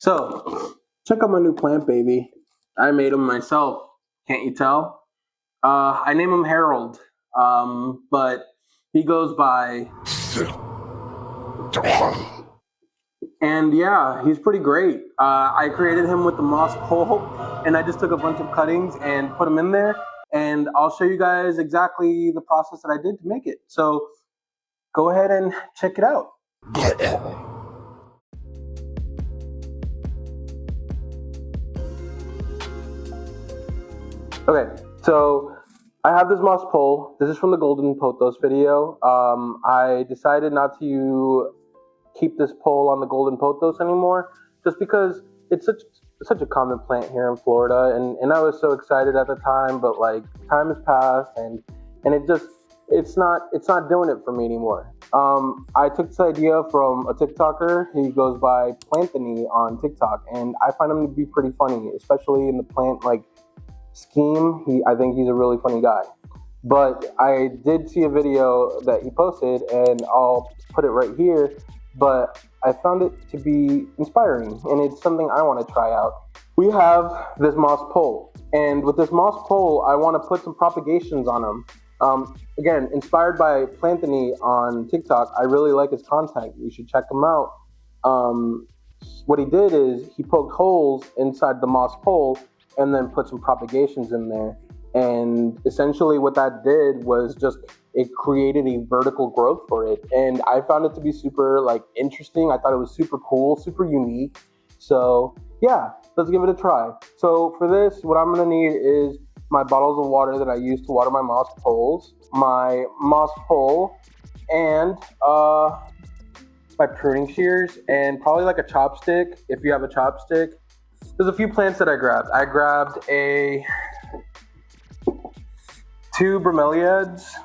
So, check out my new plant, baby. I made him myself. Can't you tell? I name him Harold, but he goes by... And yeah, he's pretty great. I created him with the moss pole, and I just took a bunch of cuttings and put them in there. And I'll show you guys exactly the process that I did to make it. So go ahead and check it out. Okay, so I have this moss pole. This is from the Golden Pothos video. I decided not to keep this pole on the Golden Pothos anymore, just because it's such a common plant here in Florida, and I was so excited at the time, but like time has passed and it's not doing it for me anymore. I took this idea from a TikToker. He goes by Planthony on TikTok, and I find him to be pretty funny, especially in the plant scheme. I think he's a really funny guy. But I did see a video that he posted, and I'll put it right here. But I found it to be inspiring, and it's something I want to try out. We have this moss pole, and with this moss pole, I want to put some propagations on them. Again, inspired by Planthony on TikTok. I really like his content. You should check him out. What he did is he poked holes inside the moss pole and then put some propagations in there. And essentially what that did was just, it created a vertical growth for it. And I found it to be super interesting. I thought it was super cool, super unique. So yeah, let's give it a try. So for this, what I'm gonna need is my bottles of water that I use to water my moss poles, my moss pole, and my pruning shears, and probably a chopstick, if you have a chopstick. There's a few plants that I grabbed. I grabbed 2 bromeliads,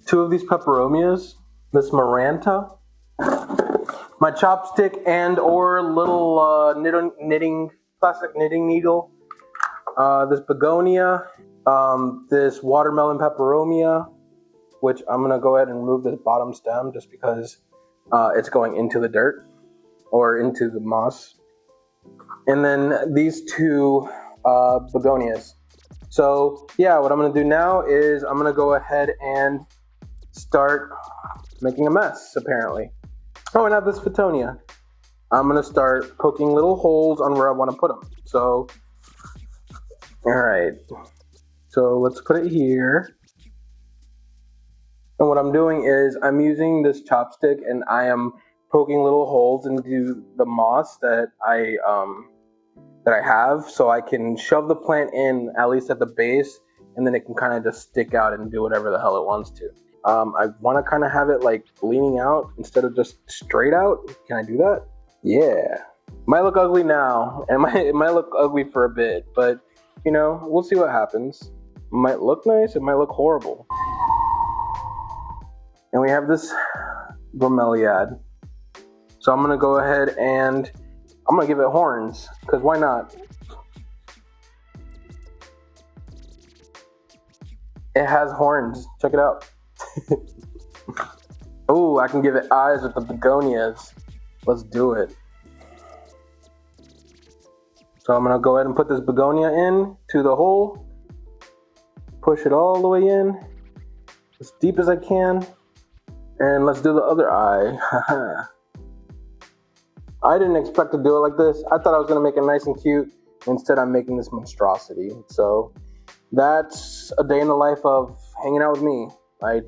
2 of these peperomias, this maranta, my chopstick and or little plastic knitting needle, this begonia, this watermelon peperomia, which I'm gonna go ahead and remove this bottom stem just because it's going into the dirt or into the moss. And then these 2 begonias. So yeah, what I'm gonna do now is I'm gonna go ahead and start making a mess, apparently. Oh, and I have this Fittonia. I'm gonna start poking little holes on where I wanna put them. So, all right. So let's put it here. And what I'm doing is I'm using this chopstick and I am poking little holes into the moss that I have, so I can shove the plant in at least at the base, and then it can kind of just stick out and do whatever the hell it wants to. I want to kind of have it leaning out instead of just straight out. Can I do that? Yeah. Might look ugly now, and it might look ugly for a bit, but we'll see what happens. It might look nice, it might look horrible. And we have this bromeliad. So I'm gonna go ahead and I'm gonna give it horns, because why not? It has horns, check it out. Oh, I can give it eyes with the begonias. Let's do it. So I'm gonna go ahead and put this begonia in to the hole. Push it all the way in, as deep as I can. And let's do the other eye. I didn't expect to do it like this. I thought I was gonna make it nice and cute. Instead, I'm making this monstrosity. So that's a day in the life of hanging out with me. I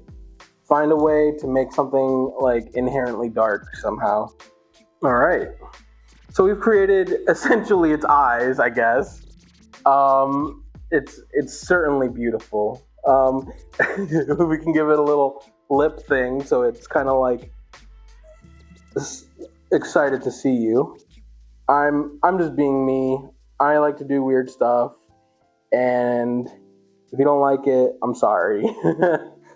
find a way to make something inherently dark somehow. All right. So we've created essentially its eyes, I guess. It's certainly beautiful. We can give it a little lip thing, so it's kind of excited to see you. I'm just being me. I like to do weird stuff, and if you don't like it, I'm sorry.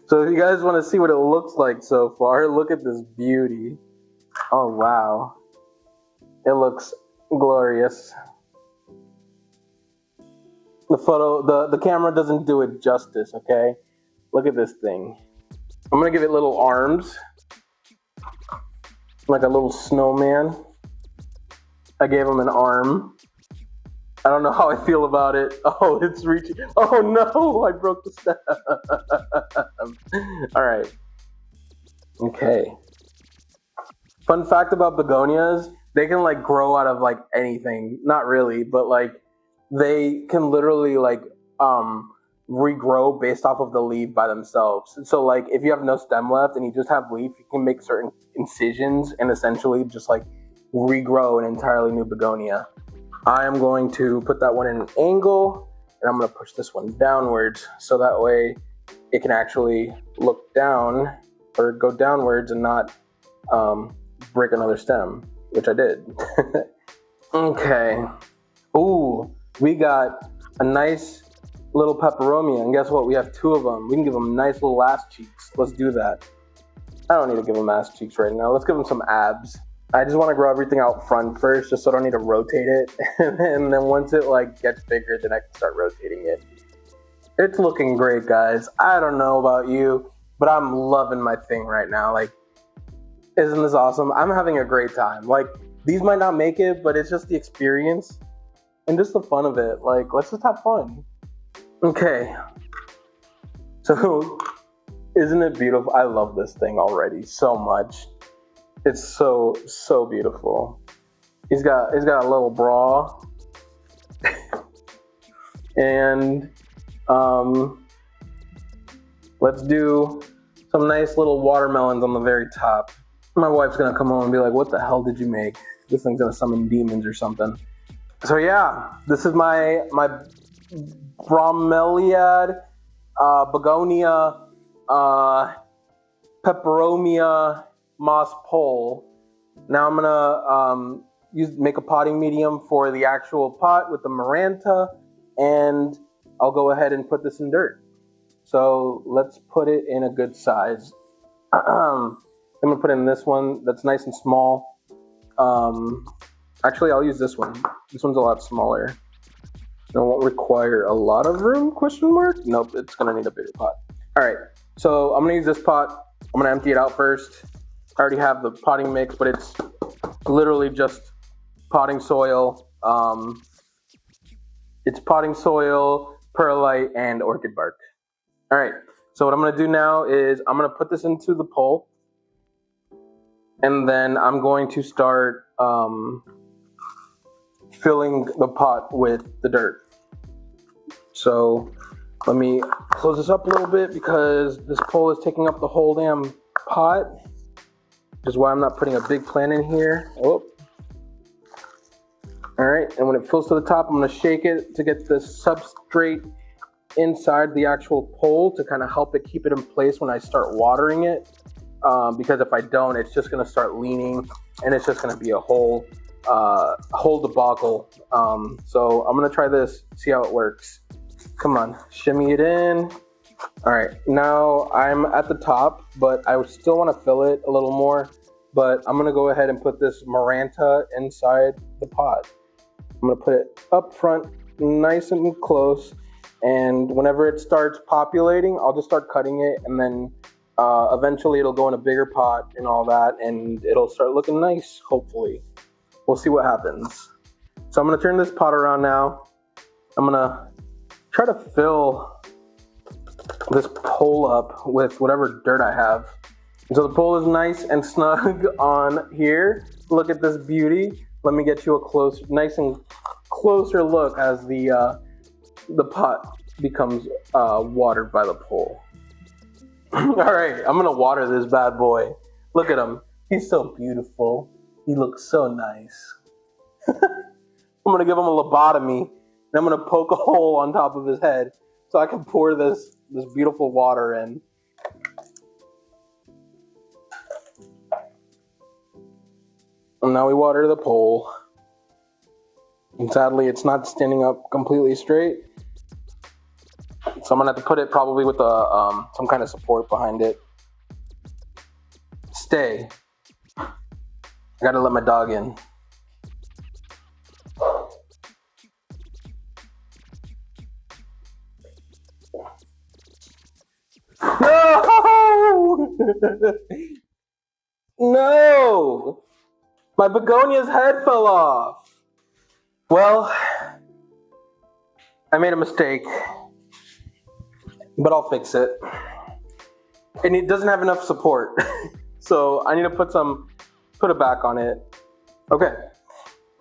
So if you guys want to see what it looks like so far, look at this beauty. Oh wow, it looks glorious. The camera doesn't do it justice, okay? Look at this thing. I'm gonna give it little arms, like a little snowman. I gave him an arm. I don't know how I feel about it. Oh, it's reaching. Oh no, I broke the stem. All right. Okay. Fun fact about begonias, they can like grow out of like anything. Not really, but like they can literally like regrow based off of the leaf by themselves. So like if you have no stem left and you just have leaf, you can make certain incisions and essentially just like regrow an entirely new begonia. I am going to put that one in an angle and I'm going to push this one downwards so that way it can actually look down or go downwards and not break another stem, which I did. Okay. Ooh, we got a nice little peperomia, and guess what? We have two of them. We can give them nice little ass cheeks. Let's do that. I don't need to give them ass cheeks right now. Let's give them some abs. I just want to grow everything out front first, just so I don't need to rotate it. And then once it like gets bigger, then I can start rotating it. It's looking great, guys. I don't know about you, but I'm loving my thing right now. Like, isn't this awesome? I'm having a great time. Like, these might not make it, but it's just the experience and just the fun of it. Like, let's just have fun. Okay. So, isn't it beautiful? I love this thing already so much. It's so beautiful. He's got a little bra. And let's do some nice little watermelons on the very top. My wife's gonna come home and be like, what the hell did you make? This thing's gonna summon demons or something. So yeah, this is my bromeliad, begonia, peperomia moss pole. Now I'm gonna make a potting medium for the actual pot with the maranta, and I'll go ahead and put this in dirt. So let's put it in a good size. I'm gonna put in this one that's nice and small. Actually, I'll use this one. This one's a lot smaller. It won't require a lot of room, question mark? Nope, it's gonna need a bigger pot. All right, so I'm gonna use this pot. I'm gonna empty it out first. I already have the potting mix, but it's literally just potting soil. It's potting soil, perlite, and orchid bark. All right, so what I'm gonna do now is I'm gonna put this into the pole, and then I'm going to start filling the pot with the dirt. So let me close this up a little bit because this pole is taking up the whole damn pot, which is why I'm not putting a big plant in here. Oh. All right, and when it fills to the top, I'm gonna shake it to get the substrate inside the actual pole to kind of help it keep it in place when I start watering it. Because if I don't, it's just gonna start leaning and it's just gonna be a whole debacle. So I'm gonna try this, see how it works. Come on, shimmy it in. All right, now I'm at the top, but I still wanna fill it a little more, but I'm gonna go ahead and put this maranta inside the pot. I'm gonna put it up front, nice and close, and whenever it starts populating, I'll just start cutting it, and then eventually it'll go in a bigger pot and all that, and it'll start looking nice, hopefully. We'll see what happens. So I'm gonna turn this pot around now. I'm gonna try to fill this pole up with whatever dirt I have. So the pole is nice and snug on here. Look at this beauty. Let me get you a nice and closer look as the pot becomes watered by the pole. All right, I'm gonna water this bad boy. Look at him. He's so beautiful. He looks so nice. I'm gonna give him a lobotomy, and I'm gonna poke a hole on top of his head so I can pour this beautiful water in. And now we water the pole. And sadly, it's not standing up completely straight. So I'm gonna have to put it probably with some kind of support behind it. Stay. I gotta let my dog in. No! No! My begonia's head fell off. Well, I made a mistake, but I'll fix it. And it doesn't have enough support. So I need to put it back on it. Okay,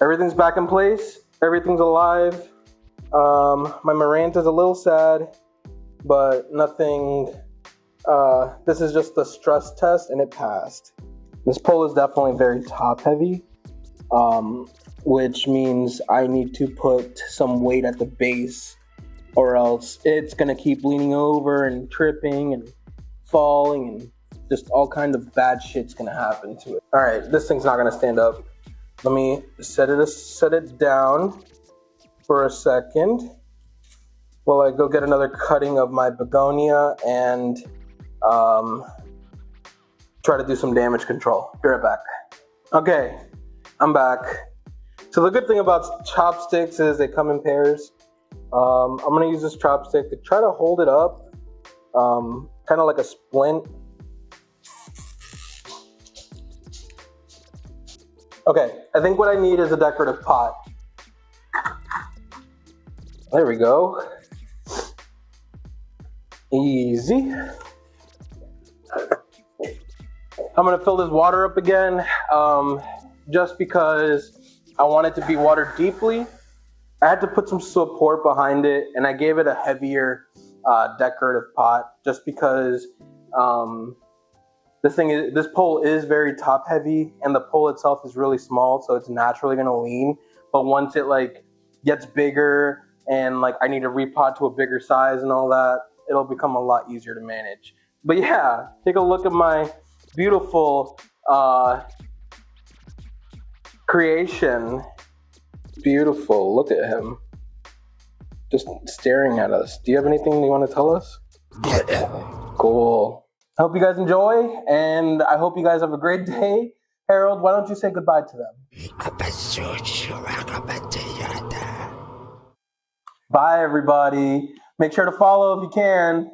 everything's back in place. Everything's alive. My Maranta's a little sad, but nothing. This is just the stress test and it passed. This pole is definitely very top heavy, which means I need to put some weight at the base or else it's gonna keep leaning over and tripping and falling and just all kind of bad shit's gonna happen to it. All right, this thing's not gonna stand up. Let me set it down for a second while I go get another cutting of my begonia and try to do some damage control. Be right back. Okay, I'm back. So the good thing about chopsticks is they come in pairs. I'm gonna use this chopstick to try to hold it up, kind of like a splint. Okay, I think what I need is a decorative pot. There we go. Easy. I'm gonna fill this water up again, just because I want it to be watered deeply. I had to put some support behind it, and I gave it a heavier decorative pot, just because this pole is very top heavy, and the pole itself is really small, so it's naturally gonna lean. But once it like gets bigger and like I need to repot to a bigger size and all that, it'll become a lot easier to manage. But yeah, take a look at my beautiful creation. Beautiful. Look at him, just staring at us. Do you have anything you want to tell us? Cool. I hope you guys enjoy, and I hope you guys have a great day. Harold, why don't you say goodbye to them? Bye, everybody. Make sure to follow if you can.